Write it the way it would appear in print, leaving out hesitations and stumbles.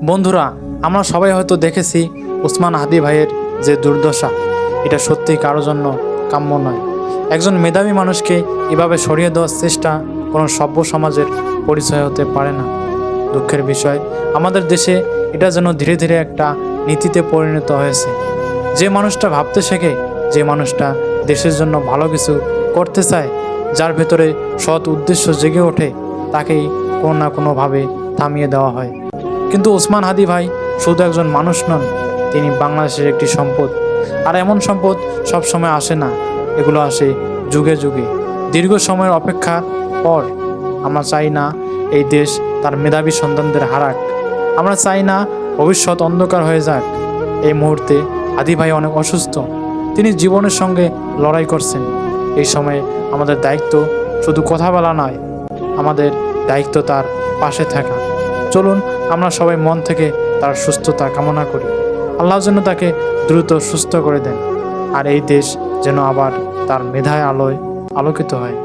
বন্ধুরা, আমরা সবাই হয়তো দেখেছি ওসমান হাদি ভাইয়ের যে দুর্দশা, এটা সত্যিই কারোর জন্য কাম্য নয়। একজন মেধাবী মানুষকে এভাবে সরিয়ে দেওয়ার চেষ্টা কোনো সভ্য সমাজের পরিচয় হতে পারে না। দুঃখের বিষয়, আমাদের দেশে এটা যেন ধীরে ধীরে একটা নীতিতে পরিণত হয়েছে। যে মানুষটা ভাবতে শেখে, যে মানুষটা দেশের জন্য ভালো কিছু করতে চায়, যার ভেতরে সৎ উদ্দেশ্য জেগে ওঠে, তাকেই কোনো না কোনোভাবে থামিয়ে দেওয়া হয়। কিন্তু ওসমান হাদি ভাই শুধু একজন মানুষ নন, তিনি বাংলাদেশের একটি সম্পদ। আর এমন সম্পদ সবসময় আসে না, এগুলো আসে যুগে যুগে। দীর্ঘ সময়ের অপেক্ষার পর আমরা চাই না এই দেশ তার মেধাবী সন্তানদের হারাক। আমরা চাই না ভবিষ্যৎ অন্ধকার হয়ে যাক। এই মুহূর্তে হাদি ভাই অনেক অসুস্থ, তিনি জীবনের সঙ্গে লড়াই করছেন। এই সময়ে আমাদের দায়িত্ব শুধু কথা বলা নয়, আমাদের দায়িত্ব তার পাশে থাকা। চলুন আমরা সবাই মন থেকে তার সুস্থতা কামনা করি। আল্লাহ যেন তাকে দ্রুত সুস্থ করে দেন, আর এই দেশ যেন আবার তার মেধায় আলোয় আলোকিত হয়।